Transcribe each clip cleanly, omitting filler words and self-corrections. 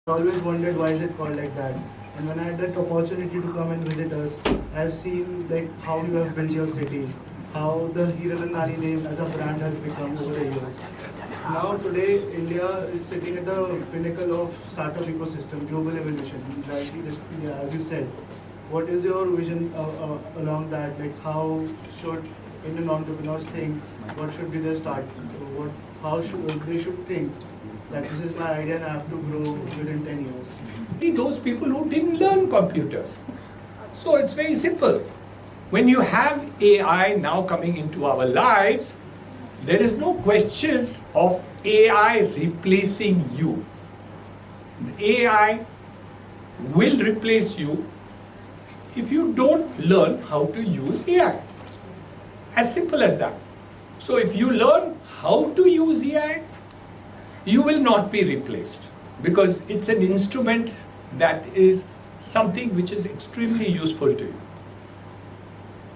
always wondered why is it called like that. And when I had that opportunity to come and visit us, I've seen like how you have built your city, how the Hiranandani name as a brand has become over the years. Now today, India is sitting at the pinnacle of startup ecosystem, global evolution. Like you just, yeah, as you said, what is your vision along that? Like how should Indian entrepreneurs think? What should be their start? What, how should they should think that this is my idea and I have to grow within 10 years? Those people who didn't learn computers. So it's very simple. When you have AI now coming into our lives, there is no question of AI replacing you. AI will replace you if you don't learn how to use AI. As simple as that. So if you learn how to use AI, you will not be replaced, because it's an instrument that is something which is extremely useful to you.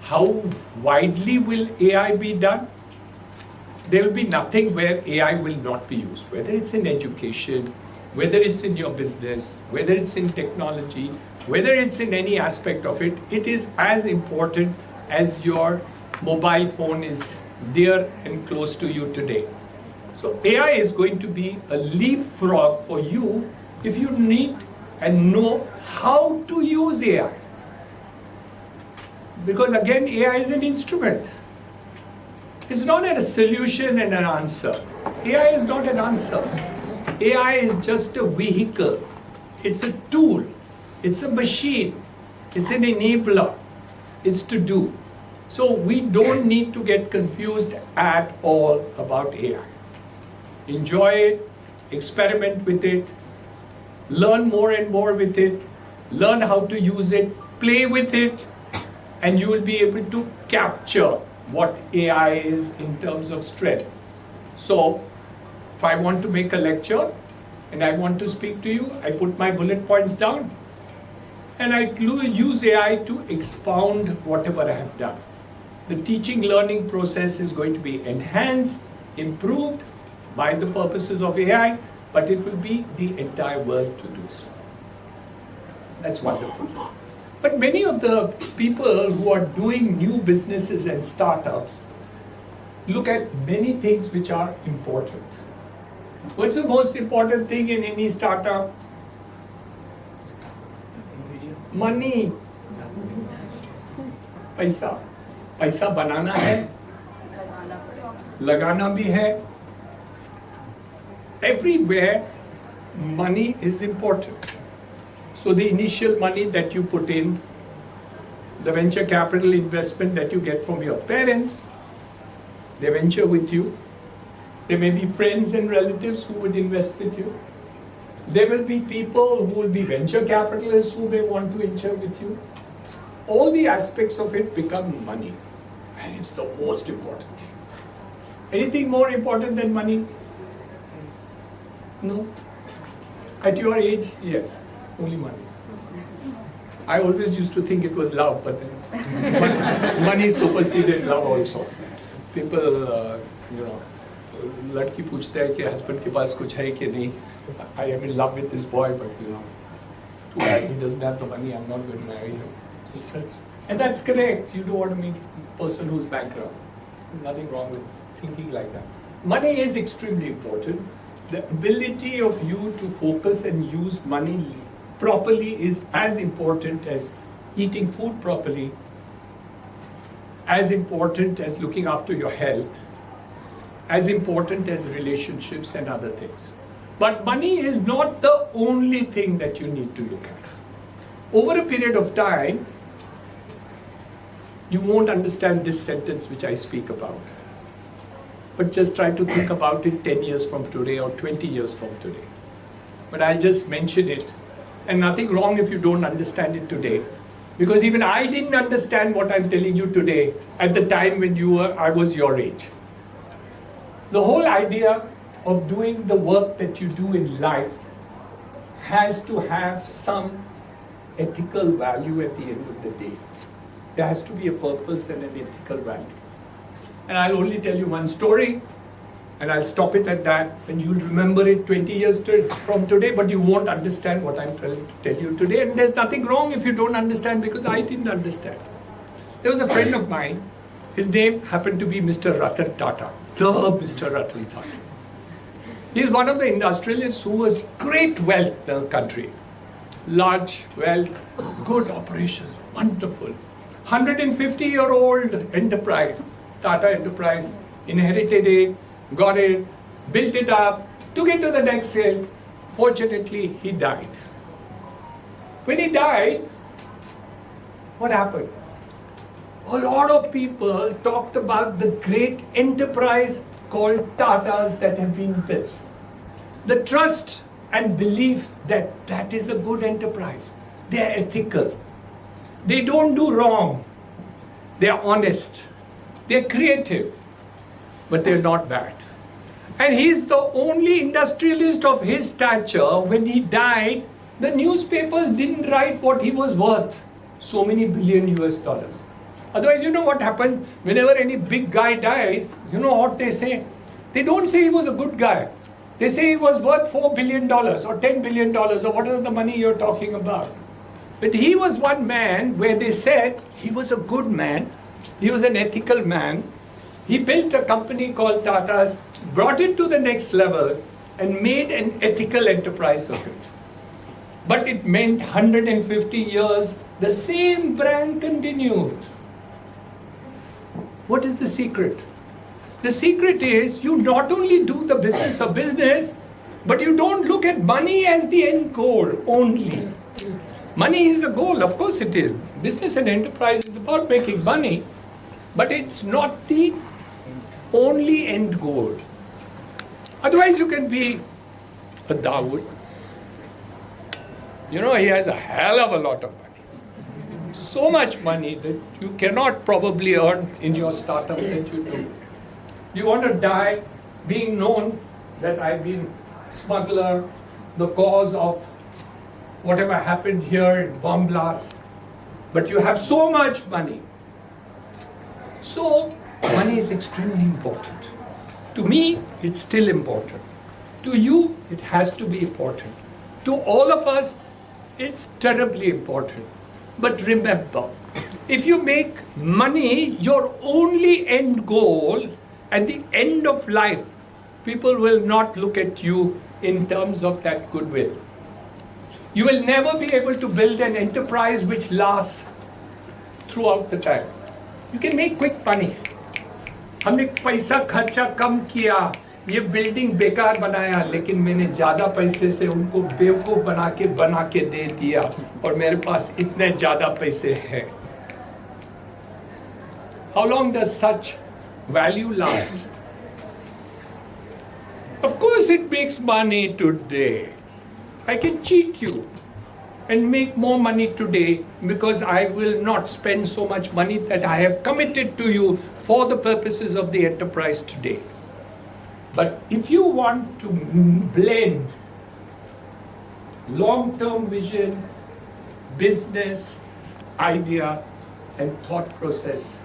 How widely will AI be done? There will be nothing where AI will not be used, whether it's in education, whether it's in your business, whether it's in technology, whether it's in any aspect of it. It is as important as your mobile phone is there and close to you today. So AI is going to be a leapfrog for you if you need and know how to use AI. Because again, AI is an instrument. It's not a solution and an answer. AI is not an answer. AI is just a vehicle. It's a tool. It's a machine. It's an enabler. It's to do. So we don't need to get confused at all about AI. Enjoy it, experiment with it, learn more and more with it, learn how to use it, play with it, and you will be able to capture what AI is in terms of strength. So, if I want to make a lecture and I want to speak to you, I put my bullet points down and I use AI to expound whatever I have done. The teaching learning process is going to be enhanced, improved by the purposes of AI, but it will be the entire world to do so. That's wonderful. But many of the people who are doing new businesses and startups look at many things which are important. What's the most important thing in any startup? Money. पैसा. पैसा बनाना है, लगाना भी है. Everywhere, money is important. So the initial money that you put in, the venture capital investment that you get from your parents, they venture with you. There may be friends and relatives who would invest with you. There will be people who will be venture capitalists who may want to venture with you. All the aspects of it become money. And it's the most important thing. Anything more important than money? No. At your age, yes, only money. I always used to think it was love, but money superseded love also. People, लड़की पूछते हैं कि husband के पास कुछ है कि नहीं. I am in love with this boy, but too bad he doesn't have the money. I'm not going to marry him. And that's correct. You don't want to meet a person who's bankrupt. Nothing wrong with thinking like that. Money is extremely important. The ability of you to focus and use money properly is as important as eating food properly, as important as looking after your health, as important as relationships and other things. But money is not the only thing that you need to look at. Over a period of time, you won't understand this sentence which I speak about. But just try to think about it 10 years from today or 20 years from today. But I'll just mention it. And nothing wrong if you don't understand it today. Because even I didn't understand what I'm telling you today at the time when I was your age. The whole idea of doing the work that you do in life has to have some ethical value at the end of the day. There has to be a purpose and an ethical value. And I'll only tell you one story, And I'll stop it at that, and you'll remember it 20 years from today, but you won't understand what I'm trying to tell you today. And there's nothing wrong if you don't understand, because I didn't understand. There was a friend of mine, his name happened to be Mr. Ratan Tata, the Mr. Ratan Tata. He is one of the industrialists who was great wealth in the country. Large wealth, good operations, wonderful. 150-year-old enterprise, Tata Enterprise, inherited it, got it, built it up, took it to the next hill. Fortunately, he died. When he died, what happened? A lot of people talked about the great enterprise called Tatas that have been built. The trust and belief that that is a good enterprise. They are ethical. They don't do wrong. They are honest. They are creative. But they are not bad. And he's the only industrialist of his stature. When he died, the newspapers didn't write what he was worth. So many billion US dollars. Otherwise, you know what happened? Whenever any big guy dies, you know what they say? They don't say he was a good guy. They say he was worth $4 billion or $10 billion or whatever the money you're talking about. But he was one man where they said he was a good man. He was an ethical man. He built a company called Tata's, brought it to the next level and made an ethical enterprise of it. But it meant 150 years, the same brand continued. What is the secret? The secret is you not only do the business of business, but you don't look at money as the end goal only. Money is a goal, of course it is. Business and enterprise is about making money, but it's not the only end goal. Otherwise you can be a Dawood. You know, he has a hell of a lot of money. So much money that you cannot probably earn in your startup that you do. You want to die being known that I've been smuggler, the cause of whatever happened here in bomb blast, but you have so much money. So, money is extremely important. To me, it's still important. To you, it has to be important. To all of us, it's terribly important. But remember, if you make money your only end goal, at the end of life, people will not look at you in terms of that goodwill. You will never be able to build an enterprise which lasts throughout the time. You can make quick money. हमने पैसा खर्चा कम किया, ये building बेकार बनाया, लेकिन मैंने ज़्यादा पैसे से उनको बेवकूफ़ बना के दे दिया और मेरे पास इतने ज़्यादा पैसे हैं. How long does such value last? Of course it makes money today. I can cheat you and make more money today because I will not spend so much money that I have committed to you for the purposes of the enterprise today. But if you want to blend long-term vision, business, idea, and thought process,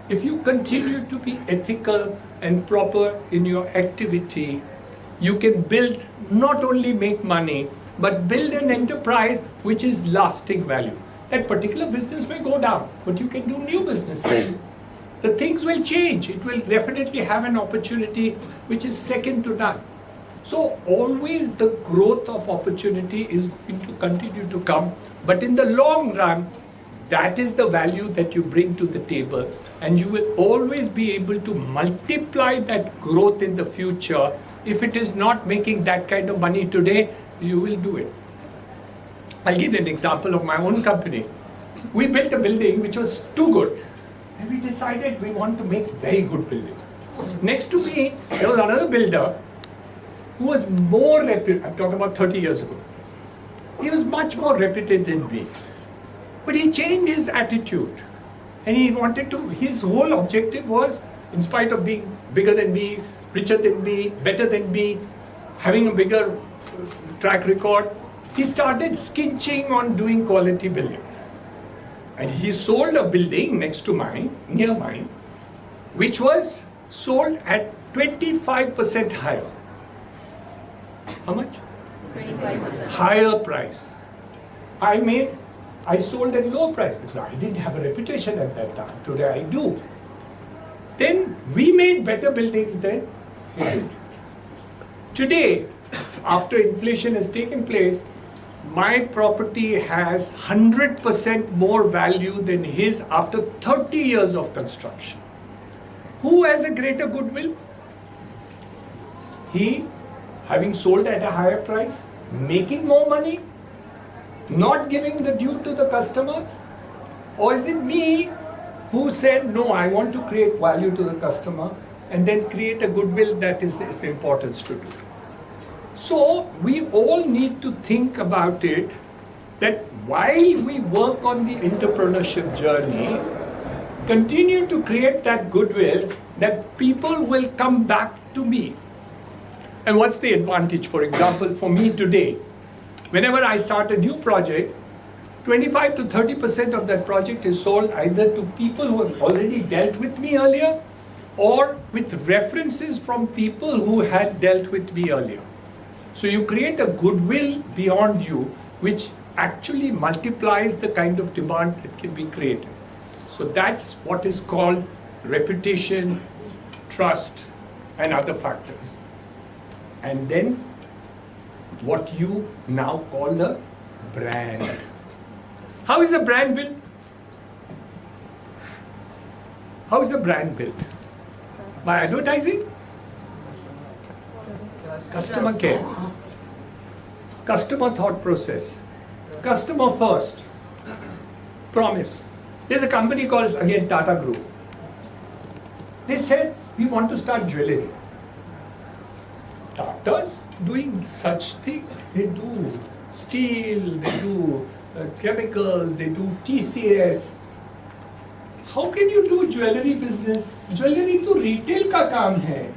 if you continue to be ethical and proper in your activity, you can build, not only make money, but build an enterprise which is lasting value. That particular business may go down, but you can do new business. The things will change. It will definitely have an opportunity which is second to none. So always the growth of opportunity is going to continue to come, but in the long run, that is the value that you bring to the table, and you will always be able to multiply that growth in the future. If it is not making that kind of money today, you will do it. I'll give you an example of my own company. We built a building which was too good, and we decided we want to make very good building. Next to me, there was another builder who was more reputed. I'm talking about 30 years ago. He was much more reputed than me. But he changed his attitude, and he wanted to, his whole objective was, in spite of being bigger than me, richer than me, better than me, having a bigger track record, he started skinching on doing quality buildings. And he sold a building next to mine, near mine, which was sold at 25% higher. How much? 25%. Higher price. I sold at low price because I didn't have a reputation at that time. Today I do. Then we made better buildings then. Today, after inflation has taken place, my property has 100% more value than his after 30 years of construction. Who has a greater goodwill? He, having sold at a higher price, making more money, not giving the due to the customer? Or is it me who said, no, I want to create value to the customer and then create a goodwill that is the importance to do? So we all need to think about it, that while we work on the entrepreneurship journey, continue to create that goodwill that people will come back to me. And what's the advantage? For example, for me today, whenever I start a new project, 25 to 30% of that project is sold either to people who have already dealt with me earlier or with references from people who had dealt with me earlier. So you create a goodwill beyond you, which actually multiplies the kind of demand that can be created. So that's what is called reputation, trust, and other factors. And then what you now call a brand. How is a brand built? How is a brand built? By advertising? Customer care, customer thought process, customer first, promise. There's a company called, again, Tata Group. They said, we want to start jewelry. Tata's doing such things. They do steel, they do chemicals, they do TCS. How can you do jewelry business? Jewelry to retail ka kaam hai.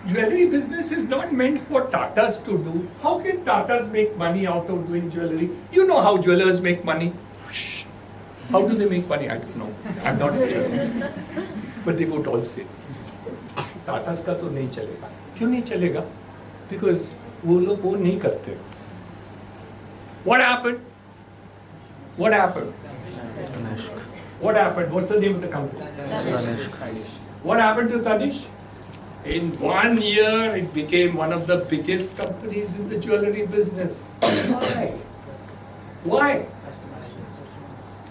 Jewelry business is not meant for Tatas to do. How can Tatas make money out of doing jewelry? You know how jewelers make money. Shh. How do they make money? I don't know. I'm not a jeweler. But they would all say, Tatas का तो नहीं चलेगा. क्यों नहीं चलेगा? Because वो लोग वो नहीं करते. What happened? What happened? What happened? What's the name of the company? Tanishq. What happened to Tanishq? In 1 year, it became one of the biggest companies in the jewelry business. Why? Why?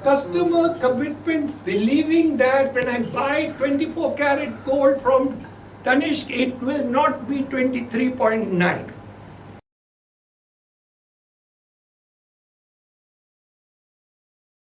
Customer commitment, believing that when I buy 24 karat gold from Tanishq, it will not be 23.9.